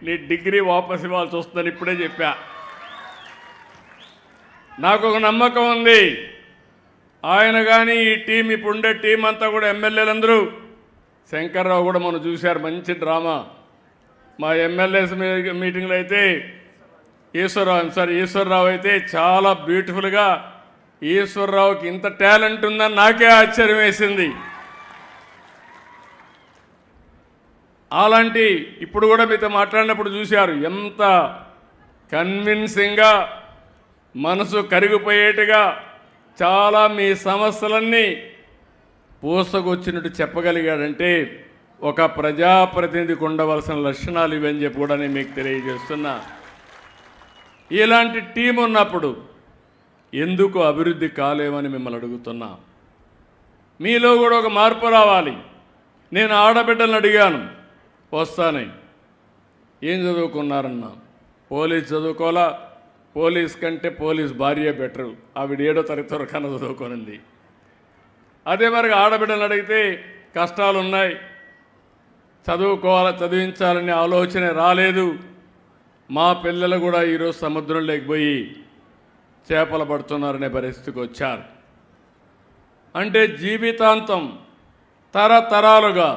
నీ డిగ్రీ వాపసు ఇవ్వాల్సి వస్తుందని ఇప్పుడే చెప్పా. నాకు ఒక నమ్మకం ఉంది, ఆయన కానీ ఈ టీం ఇప్పుడుండే టీం అంతా కూడా ఎమ్మెల్యేలందరూ, శంకర్రావు కూడా మనం చూశారు, మంచి డ్రామా. మా ఎమ్మెల్యేస్ మీటింగ్లో అయితే ఈశ్వరరావు అయితే చాలా బ్యూటిఫుల్గా, ఈశ్వరరావుకి ఇంత టాలెంట్ ఉందని నాకే ఆశ్చర్యం వేసింది. అలాంటి ఇప్పుడు కూడా మీతో మాట్లాడినప్పుడు చూశారు, ఎంత కన్విన్సింగ్గా మనసు కరిగిపోయేట్టుగా చాలా మీ సమస్యలన్నీ పూసకొచ్చినట్టు చెప్పగలిగాడంటే ఒక ప్రజాప్రతినిధికి ఉండవలసిన లక్షణాలు ఇవని చెప్పి కూడా నేను మీకు తెలియజేస్తున్నా. ఇలాంటి టీం ఉన్నప్పుడు ఎందుకు అభివృద్ధి కాలేమని మిమ్మల్ని అడుగుతున్నా. మీలో కూడా ఒక మార్పు రావాలి. నేను ఆడబిడ్డలను అడిగాను, వస్తానే ఏం చదువుకున్నారన్నా, పోలీస్ చదువుకోవాలా, పోలీస్ కంటే పోలీస్ భార్య బెటరు, ఆవిడ 7వ తరగతి వరకు కన్నా చదువుకోనుంది. అదే మరి ఆడబిడ్డలు అడిగితే కష్టాలు ఉన్నాయి, చదివించాలనే ఆలోచన రాలేదు. మా పిల్లలు కూడా ఈరోజు సముద్రంలోకి పోయి చేపలు పడుతున్నారనే పరిస్థితికి వచ్చారు. అంటే జీవితాంతం తరతరాలుగా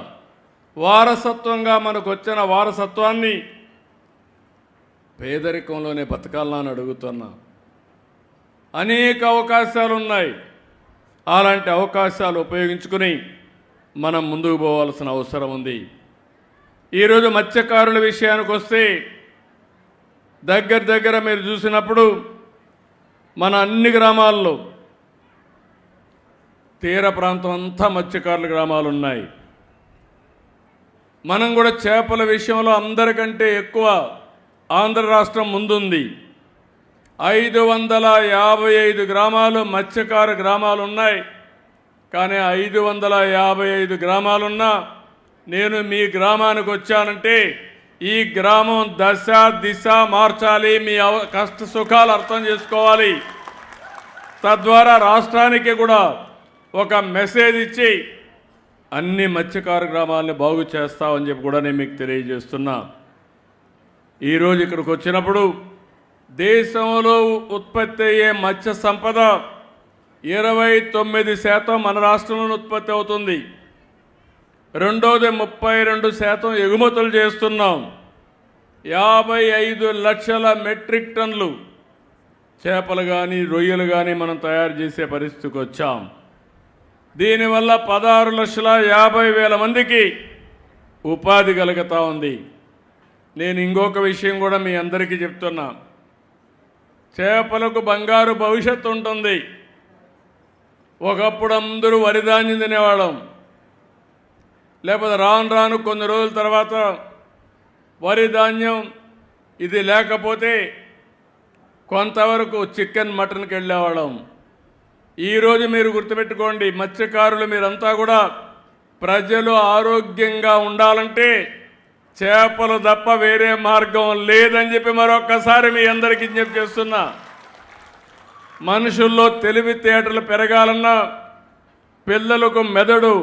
వారసత్వంగా మనకు వచ్చిన వారసత్వాన్ని పేదరికంలోనే బతకాలని అడుగుతున్నా. అనేక అవకాశాలు ఉన్నాయి. అలాంటి అవకాశాలు ఉపయోగించుకుని మనం ముందుకు పోవాల్సిన అవసరం ఉంది. ఈరోజు మత్స్యకారుల విషయానికి వస్తే దగ్గర మీరు చూసినప్పుడు మన అన్ని గ్రామాల్లో తీర ప్రాంతం అంతా మత్స్యకారుల గ్రామాలు ఉన్నాయి. మనం కూడా చేపల విషయంలో అందరికంటే ఎక్కువ ఆంధ్ర రాష్ట్రం ముందుంది. 555 గ్రామాలు మత్స్యకార గ్రామాలు ఉన్నాయి. కానీ 555 గ్రామాలున్నా నేను మీ గ్రామానికి వచ్చానంటే ఈ గ్రామం దశ దిశ మార్చాలి, మీ కష్ట సుఖాలు అర్థం చేసుకోవాలి. తద్వారా రాష్ట్రానికి కూడా ఒక మెసేజ్ ఇచ్చి అన్ని మత్స్యకార గ్రామాలని బాగు చేస్తామని చెప్పి కూడా నేను మీకు తెలియజేస్తున్నా. ఈరోజు ఇక్కడికి వచ్చినప్పుడు దేశంలో ఉత్పత్తి అయ్యే మత్స్య సంపద 29% మన రాష్ట్రంలో ఉత్పత్తి అవుతుంది. రెండోది 32% ఎగుమతులు చేస్తున్నాం. 55 లక్షల మెట్రిక్ టన్నులు చేపలు కానీ రొయ్యలు కానీ మనం తయారు చేసే పరిస్థితికి వచ్చాం. దీనివల్ల 16,50,000 మందికి ఉపాధి కలుగుతూ ఉంది. నేను ఇంకొక విషయం కూడా మీ అందరికీ చెప్తున్నా, చేపలకు బంగారు భవిష్యత్తు ఉంటుంది. ఒకప్పుడు అందరూ వరిధాన్యం తినేవాళ్ళం, లేకపోతే రాను కొన్ని రోజుల తర్వాత వరి ధాన్యం ఇది లేకపోతే కొంతవరకు చికెన్ మటన్కి వెళ్ళేవాళ్ళం. ఈరోజు మీరు గుర్తుపెట్టుకోండి, మత్స్యకారులు మీరంతా కూడా ప్రజలు ఆరోగ్యంగా ఉండాలంటే చేపలు తప్ప వేరే మార్గం లేదని చెప్పి మరొక్కసారి మీ అందరికీ విజ్ఞప్తి చేస్తున్నా. మనుషుల్లో తెలివితేటలు పెరగాలన్నా, పిల్లలకు మెదడు